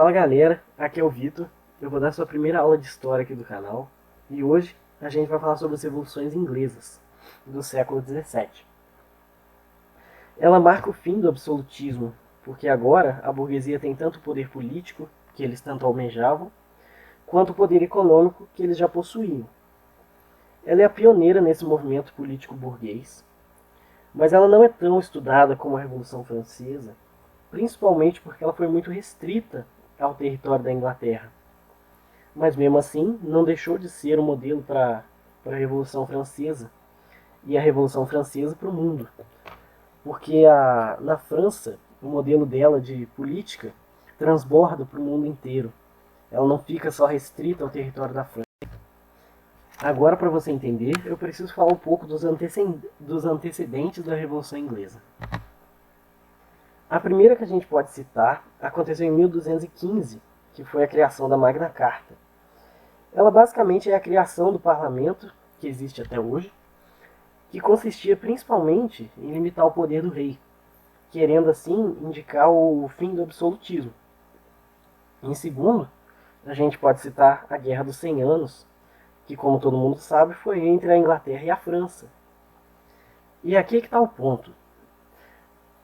Fala galera, aqui é o Vitor, eu vou dar sua primeira aula de história aqui do canal e hoje a gente vai falar sobre as revoluções inglesas do século XVII. Ela marca o fim do absolutismo, porque agora a burguesia tem tanto poder político, que eles tanto almejavam, quanto o poder econômico que eles já possuíam. Ela é a pioneira nesse movimento político burguês, mas ela não é tão estudada como a Revolução Francesa, principalmente porque ela foi muito restrita ao território da Inglaterra. Mas mesmo assim, não deixou de ser um modelo para a Revolução Francesa e a Revolução Francesa para o mundo. Porque na França, o modelo dela de política transborda para o mundo inteiro. Ela não fica só restrita ao território da França. Agora, para você entender, eu preciso falar um pouco dos antecedentes da Revolução Inglesa. A primeira que a gente pode citar aconteceu em 1215, que foi a criação da Magna Carta. Ela basicamente é a criação do parlamento, que existe até hoje, que consistia principalmente em limitar o poder do rei, querendo assim indicar o fim do absolutismo. Em segundo, a gente pode citar a Guerra dos 100 Anos, que como todo mundo sabe foi entre a Inglaterra e a França. E aqui é que está o ponto.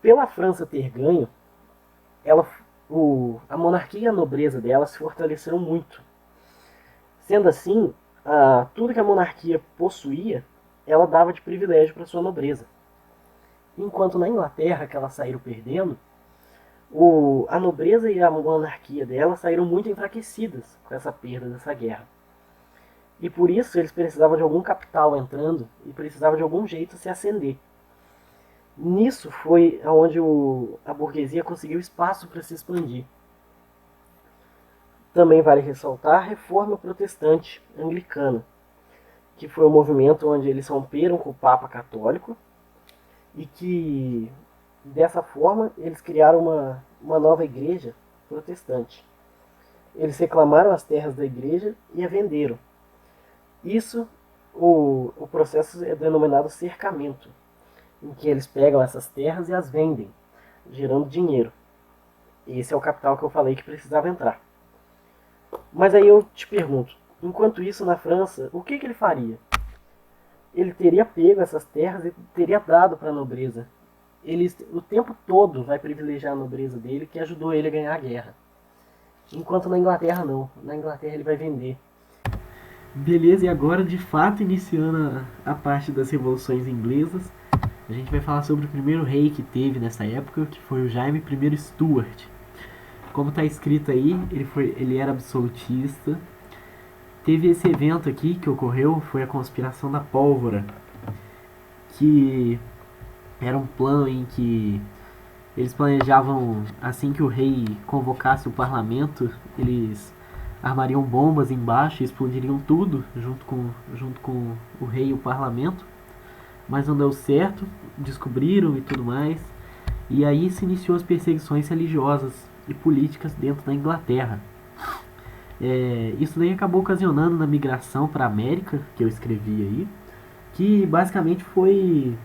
Pela França ter ganho, a monarquia e a nobreza dela se fortaleceram muito. Sendo assim, tudo que a monarquia possuía, ela dava de privilégio para sua nobreza. Enquanto na Inglaterra, que elas saíram perdendo, a nobreza e a monarquia dela saíram muito enfraquecidas com essa perda dessa guerra. E por isso eles precisavam de algum capital entrando e precisavam de algum jeito se ascender. Nisso foi onde a burguesia conseguiu espaço para se expandir. Também vale ressaltar a Reforma Protestante Anglicana, que foi um movimento onde eles romperam com o Papa Católico e que, dessa forma, eles criaram uma nova igreja protestante. Eles reclamaram as terras da igreja e a venderam. Isso, o processo é denominado cercamento, em que eles pegam essas terras e as vendem, gerando dinheiro. Esse é o capital que eu falei que precisava entrar. Mas aí eu te pergunto, enquanto isso na França, o que ele faria? Ele teria pego essas terras e teria dado para a nobreza. Ele o tempo todo vai privilegiar a nobreza dele, que ajudou ele a ganhar a guerra. Enquanto na Inglaterra não. Na Inglaterra ele vai vender. Beleza, e agora de fato iniciando a parte das revoluções inglesas, a gente vai falar sobre o primeiro rei que teve nessa época, que foi o Jaime I Stuart. Como está escrito aí, ele era absolutista. Teve esse evento aqui que ocorreu, foi a conspiração da pólvora, que era um plano em que eles planejavam, assim que o rei convocasse o parlamento, eles armariam bombas embaixo e explodiriam tudo junto com o rei e o parlamento. Mas não deu certo, descobriram e tudo mais. E aí se iniciou as perseguições religiosas e políticas dentro da Inglaterra. Isso daí acabou ocasionando na migração para a América, que eu escrevi aí, que basicamente foi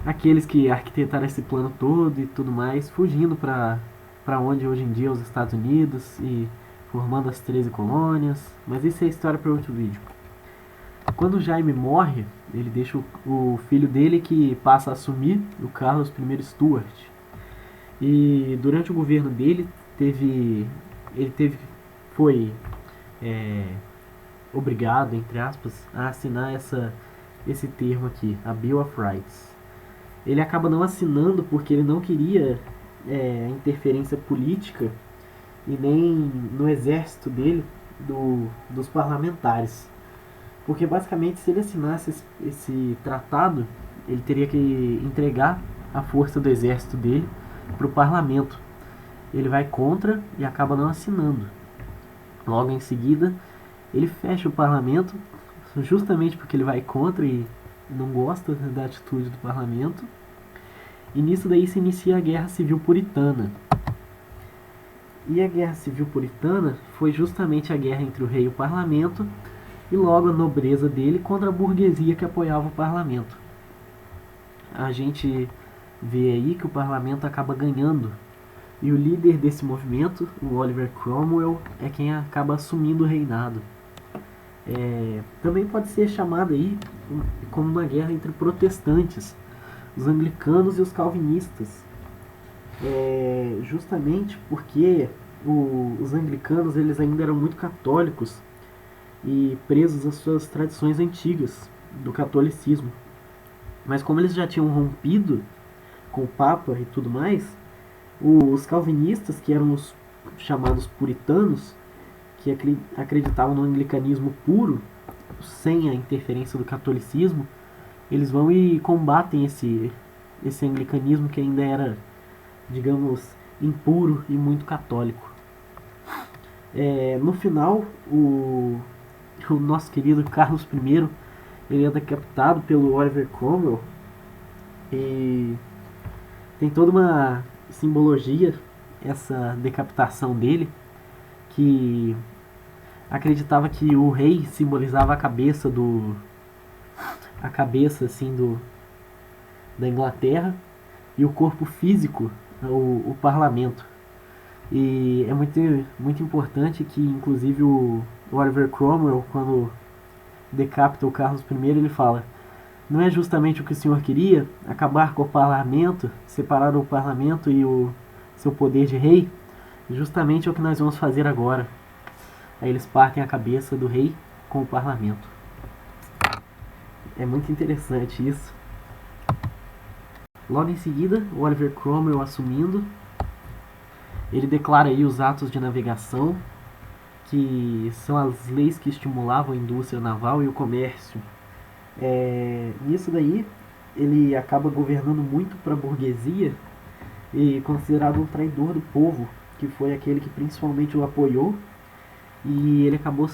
aqueles que arquitetaram esse plano todo e tudo mais, fugindo para onde hoje em dia é os Estados Unidos e formando as 13 colônias, mas isso é história para outro vídeo. Quando o Jaime morre, ele deixa o filho dele que passa a assumir, o Carlos I Stuart. E durante o governo dele, foi obrigado, entre aspas, a assinar esse termo aqui, a Bill of Rights. Ele acaba não assinando porque ele não queria interferência política e nem no exército dele, dos parlamentares. Porque basicamente se ele assinasse esse tratado, ele teria que entregar a força do exército dele para o parlamento. Ele vai contra e acaba não assinando. Logo em seguida, ele fecha o parlamento, justamente porque ele vai contra e não gosta da atitude do parlamento. E nisso daí se inicia a Guerra Civil Puritana. E a Guerra Civil Puritana foi justamente a guerra entre o rei e o parlamento, e logo a nobreza dele contra a burguesia que apoiava o parlamento. A gente vê aí que o parlamento acaba ganhando E o líder desse movimento, o Oliver Cromwell, é quem acaba assumindo o reinado. Também pode ser chamado aí como uma guerra entre protestantes, os anglicanos e os calvinistas. Justamente porque os anglicanos eles ainda eram muito católicos e presos às suas tradições antigas do catolicismo. Mas como eles já tinham rompido com o Papa e tudo mais, os calvinistas, que eram os chamados puritanos, que acreditavam no anglicanismo puro, sem a interferência do catolicismo, eles vão e combatem esse anglicanismo que ainda era, digamos, impuro e muito católico. No final, o nosso querido Carlos I ele é decapitado pelo Oliver Cromwell e tem toda uma simbologia essa decapitação dele, que acreditava que o rei simbolizava a cabeça assim da Inglaterra e o corpo físico o parlamento. E é muito importante que inclusive o Oliver Cromwell, quando decapita o Carlos I, ele fala: não é justamente o que o senhor queria? Acabar com o parlamento, separar o parlamento e o seu poder de rei? Justamente é o que nós vamos fazer agora. Aí eles partem a cabeça do rei com o parlamento. É muito interessante isso. Logo em seguida, o Oliver Cromwell assumindo, ele declara aí os atos de navegação, que são as leis que estimulavam a indústria naval e o comércio. Nisso daí, ele acaba governando muito para a burguesia e considerado um traidor do povo, que foi aquele que principalmente o apoiou, e ele acabou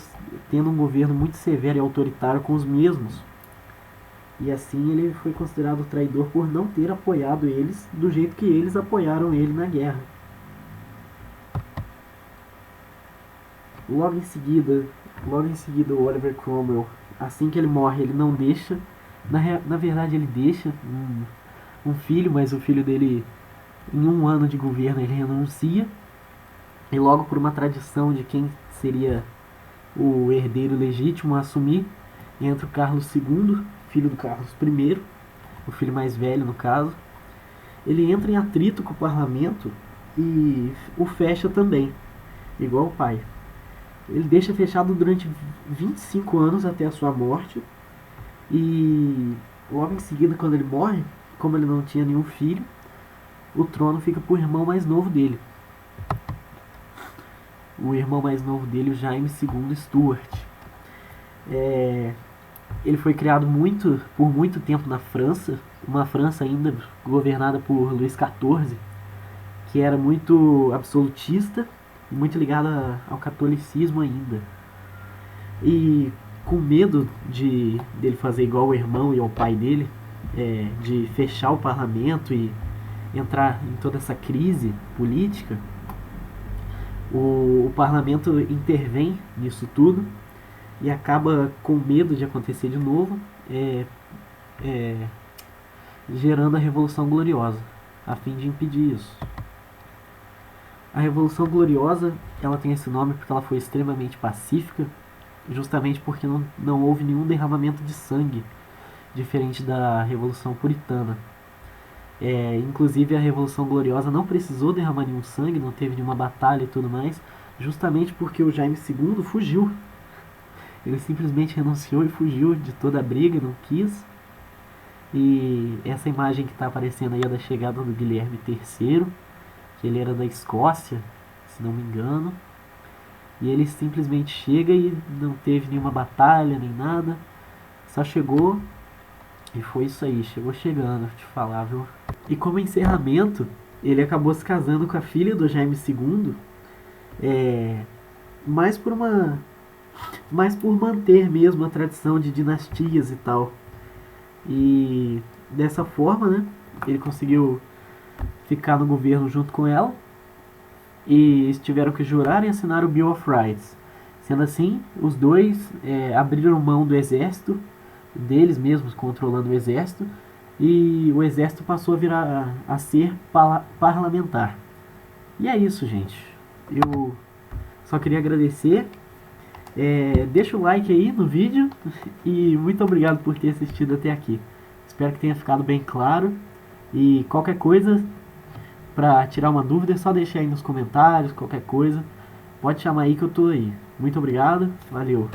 tendo um governo muito severo e autoritário com os mesmos. E assim ele foi considerado traidor por não ter apoiado eles do jeito que eles apoiaram ele na guerra. Logo em seguida o Oliver Cromwell, assim que ele morre, ele não deixa, na verdade ele deixa um filho, mas o filho dele, em 1 ano de governo, ele renuncia, e logo por uma tradição de quem seria o herdeiro legítimo a assumir, entra o Carlos II, filho do Carlos I, o filho mais velho no caso. Ele entra em atrito com o parlamento e o fecha também, igual o pai. Ele deixa fechado durante 25 anos até a sua morte, e logo em seguida, quando ele morre, como ele não tinha nenhum filho, o trono fica para o irmão mais novo dele. O irmão mais novo dele, o Jaime II Stuart. Ele foi criado por muito tempo na França, uma França ainda governada por Luís XIV, que era muito absolutista, muito ligada ao catolicismo ainda. E com medo dele fazer igual o irmão e ao pai dele, de fechar o parlamento e entrar em toda essa crise política, o parlamento intervém nisso tudo e acaba com medo de acontecer de novo, gerando a Revolução Gloriosa, a fim de impedir isso. A Revolução Gloriosa, ela tem esse nome porque ela foi extremamente pacífica, justamente porque não houve nenhum derramamento de sangue, diferente da Revolução Puritana. Inclusive a Revolução Gloriosa não precisou derramar nenhum sangue, não teve nenhuma batalha e tudo mais, justamente porque o Jaime II fugiu. Ele simplesmente renunciou e fugiu de toda a briga, não quis. E essa imagem que está aparecendo aí é da chegada do Guilherme III, que ele era da Escócia, se não me engano. E ele simplesmente chega e não teve nenhuma batalha nem nada, só chegou e foi isso aí, chegou chegando, vou te falar, viu? E como encerramento, ele acabou se casando com a filha do Jaime II, mais por manter mesmo a tradição de dinastias e tal. E dessa forma, né, ele conseguiu ficar no governo junto com ela, e eles tiveram que jurar e assinar o Bill of Rights. Sendo assim, os dois abriram mão do exército, deles mesmos controlando o exército, e o exército passou a ser parlamentar. E é isso, gente. Eu só queria agradecer. Deixa o like aí no vídeo e muito obrigado por ter assistido até aqui. Espero que tenha ficado bem claro. E qualquer coisa, pra tirar uma dúvida, é só deixar aí nos comentários, qualquer coisa. Pode chamar aí que eu tô aí. Muito obrigado, valeu.